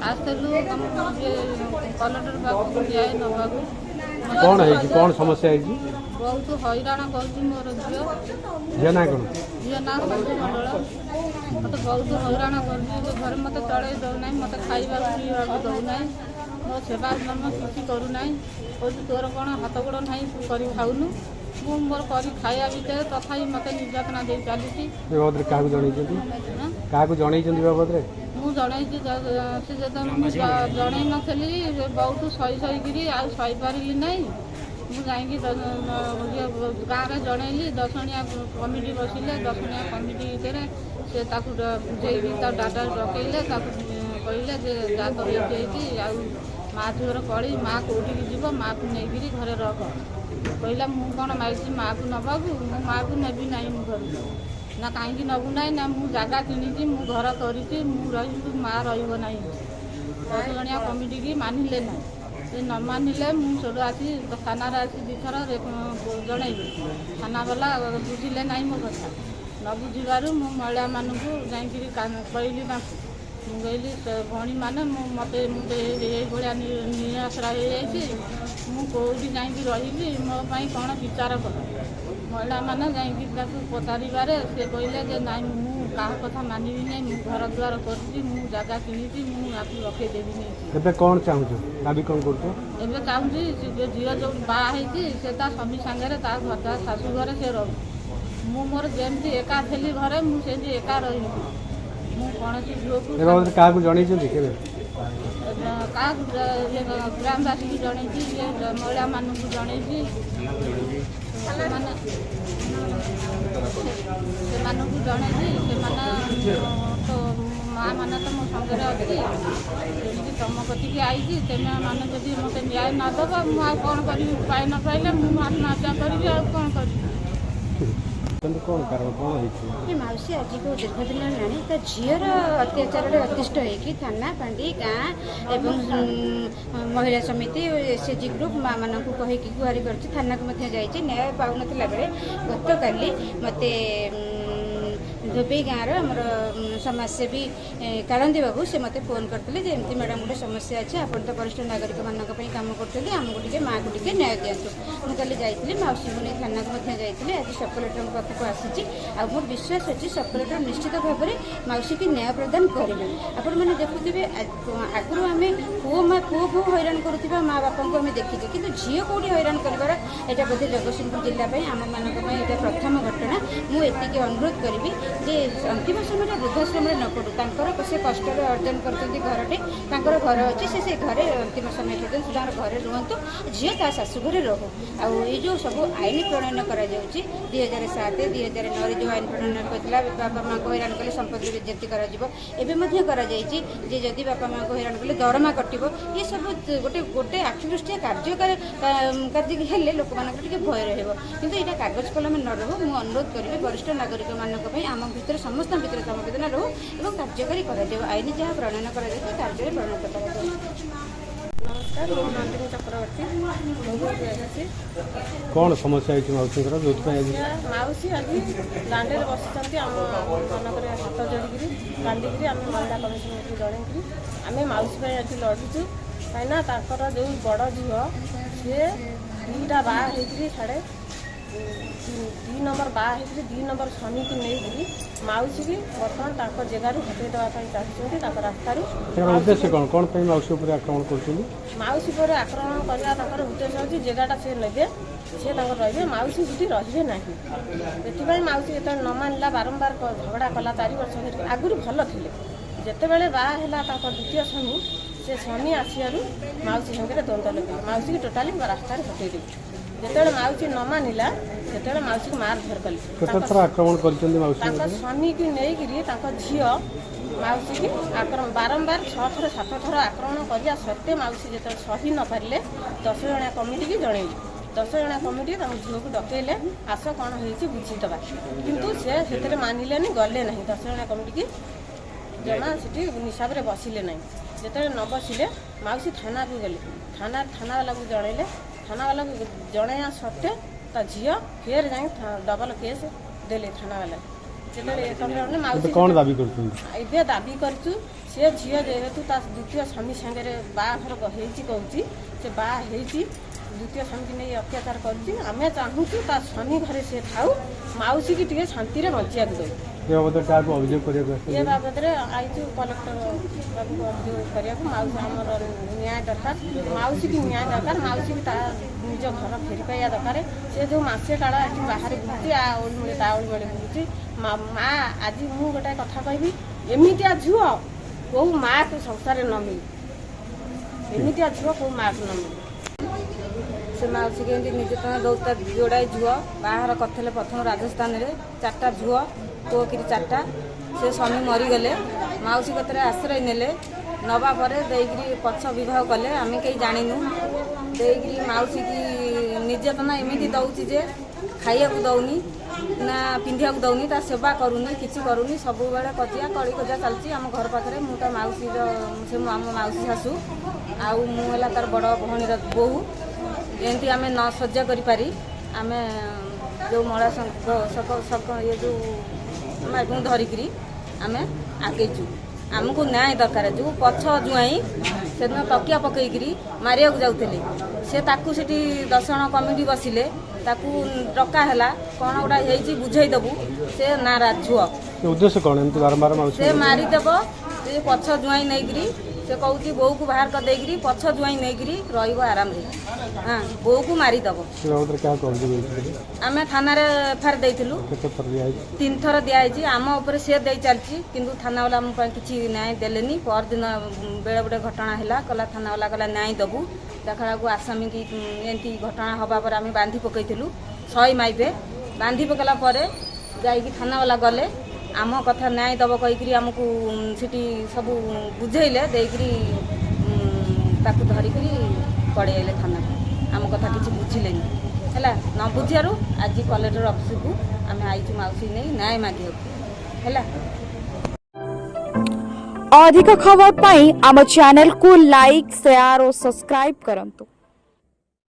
आसलु collector पाखु जाए नवाकू कौन है कौन समस्या है बहुत हैरान कर मोर झील झील ना कौन झील ना संजू मंडल मत बहुत हैरान कर घर मत चढ़े दौना मत खाइबा पीवा दौना मो सेवा जन्म किसी करूना कौन तोर कौन हाथ गोड़ ना कर खाऊनु मु मोर कर खाया भितर तथापि मत निर्यातना दे चली बाबद क्या जन बाबद मु जन जन नी बहुत सही सहीकि सही पारि ना मुझे गाँव में जनइली दशणिया कमिटी बसिले दशणिया कमिटी भितर से बुझे डाटा डकैले कहले जात माँ झीवर कली माँ कौटिकी जीव माँ को नहीं घरे रख कहला मु कौन माइसी माँ को नवाकू मो माँ को नेबी ना घर ना कहीं नबू ना ना मु जगह किणी मु घर करी रही माँ रही 10 जणिया कमिटी की मानिले ना न मानिले मुझे आसी थाना आसी दुथर जन थाना वाला बुझिले ना मो कथा न बुझार मु महिला मानू जाकि कहली मुझे भणी मैंने मत भाया निराश्रा होती जाकि रही मोपाई कौन विचार कर महिला मैंने जाकि पचारे से कहले ना क्या कथा मानवि ना मु घर द्वार कर जगह किणी मुझे रखेदेवी नहीं कौन चाहूँ दाबी कौन कर चाहूँगी झील जो बाहर से स्वामी सागर घर शाशु घर से रो मु मोर जमी एका थी घरे मुझे एका रही कौन झील को ग्रामवासी की जन महिला मानू जन जन तो माँ मैंने तो मो संगे अच्छी तुम कति आई मैंने जब मत न्याय नदब मुझे कौन करी पाए न पाइले मुझे आत्महत्या करी कौन कर मौसी आज को दीर्घ दिन ना तो झीर अत्याचार अतिष्ठ होगी थाना पांडी गाँ एवं महिला समिति एसएचजी ग्रुप माँ मान को कहीकि गुहारि कर थाना को न्याय पाऊन बेले गत काली मत धोबी गाँव आमर समाजसेवी कालंदी बाबू से मत फोन करते एमती मैडम गोटे समस्या अच्छे आप तो वरिष्ठ नागरिक मानक कम करते आमको टे माँ को टे न्याय दिंतु मुझे जाइए मौसी को नहीं थाना को जाइए आज सब कलेक्टर पाखक आसी मोर विश्वास अच्छी सब कलेक्टर निश्चित भाव में मौसी की न्याय प्रदान करेंगे आपण मैंने देखुए आगुरी आम पुओ पुओ हैरान करुवा माँ बापा को आम देखीचे कि झील कौटी हैरान कर बोधे जगतसिंहपुर जिलापाई आम मानक प्रथम घटना मुझे अनुरोध करी जे अंतिम समय वृद्धाश्रम न पड़ू से कष्ट अर्जन कर घर अच्छी से घरे अंतिम समय पर्यटन सुधा घरे रुहतु झील ता शाशु घरे रहू आई जो सब आईन प्रणयन कर 2007 2009 जो आईन प्रणयन करता बापा माँ को हैरान कले संपत्ति जप्ति जदि बापा माँ को हैरान कले दरमा कटो ये सब गोटे गोटे आखिदृष्टिया कार्य हेल्ले लोक मान भय रही यहाँ कागज कलम न रो मुझे अनुरोध करी वरिष्ठ नागरिक मानक आम भितर समस्त भितर समवेदना रो और कार्यकारी आईन जहाँ प्रणयन कर कार्य परिणत कर। नमस्कार मो नंदिनी चक्रवर्ती कौन समस्या मौसी मौसी आज दांडे बसुँच आम मनक हाथ जोड़िकी कांदिकी आम महिला कमिशन जन आम मौसी आज लड़ुचु कहीं जो बड़ झील सी 2टा बाहर साढ़े 2 नंबर बाहर 2 नंबर स्वामी की नहीं मौसी की बर्तमान जगार हटाई देवाई चाहते रास्तार उद्देश्य कौन मौसी आक्रमण कर मौसी पर आक्रमण करने उद्देश्य हूँ जगटा से ने सी रे मौसी सीटी रे ना से मौसी जो न मानला बारंबार झगड़ा कला 4 वर्ष आगुरी भल थे जिते बाहला द्वितीय स्वामी से स्वामी आसू मौसी संगे द्वंद्व लगे मौसी की टोटाली रास्तार हटाई देवी जिते मौसी न मानिला से मौसी को मारधर कले आक्रमण कर स्वामी की नहीं झील मौसी की आक्रमण बारंबार 6 थर 7 थर आक्रमण करने सत्वे मौसी जो सही न पारे 10 जणिया कमिटी की जनइली 10 जणिया कमिटी झील को डकैले आस कौन हो बुझीदबा किंतु से मानिले गले ना 10 जणिया कमिटी की जमा से हिसाब से बसिले ना जिते न बसिले मौसी थाना को गले थाना वाला को जनइले थाना वाला को जनया सत्वे ता झील फेर जा डबल केस देले थाना वाला कौन दाबी कर दाबी कर सी झील जेहेतु ता द्वितीय स्वामी सागर बाहर होती से बाहर द्वितीय स्वामी की नहीं अत्याचार करें चाहूँ ता स्वामी घरे से थाऊ मौसी की टे शांति बचा दे ये बाबद अभियोग कर ये बाबद आईचु कलेक्टर बाबू को अभियोग करने मौसी आमर न्याय दरकार मौसी की न्याय दरकार मौसी की निज घर फेरी पाइबा दरकार से जो मसे काल आज बाहर बुलूची आउली मिले ताउली मिले बुलूची माँ आज मु गोटे कथा कहबी एमितिया झुओ कौ माँ को संसार न मिले एमितिया झुओ कौ माँ को न मिले से मौसी के निर्यातना दौता जोड़ाए झुओ बाहर करते प्रथम राजस्थान में 4टा झुओ पुओकरी 4टा से स्वामी मरीगले मौसी कतरे आश्रय नेले नवा पर पक्ष विवाह कले आम कहीं जाणीनु देकरी मौसी की निर्यातना एमती दौची जे खाइया दौनी ना पिंधिया दौनी ता सेवा करूनी किसी करूनी सब बेले कजिया कड़ी कजिया चलती आम घर पाखे मु मौसी से आम मौसी शाशु आउ मुला तार बड़ भौणीर बोहू एमती आम न सज्जा करी आम जो मड़ा ये जो धरिकी आम आगेचु आमको न्याय दरकार जो पछ जुआई से तकिया पकईकरी मारिया जाऊे से ताकू से 10 जन कमिटी बसिले ताकू डका है कौन गोटा बुझेदेबू से नाराज झुआ उद्देश्य कौन एमती बारंबार से मारिदेव से पछ जुआई नहीं से कहूँ बो को बाहर कर देकरी पछ जुआई नहीं रराम हाँ बो को मारिदेव आम थाना एफआईआर देलु 3 थर दिखाई आम उपर सी दे चलती किंतु थाना वाला आम किसी न्याय देलेनी परदिन बेले गोटे घटना है कला थाना वाला कला न्याय देबू देखा को आसामी की एमती घटना हवा पर आम बांधी पकईलु 100 माइबे बांधी पकला जाइकी थाना वाला गले आम कथा न्याय दब कहीकि आमको सीटी सब बुझेले देकरी ताकू धरिकी पड़े थाना आम कथा किसी बुझिले है न बुझारू आज कलेक्टर ऑफिस को आम आईचु मौसी नहीं न्याय मागे है। अधिक खबर पाई आम चैनल को लाइक शेयर और सब्सक्राइब करंतु।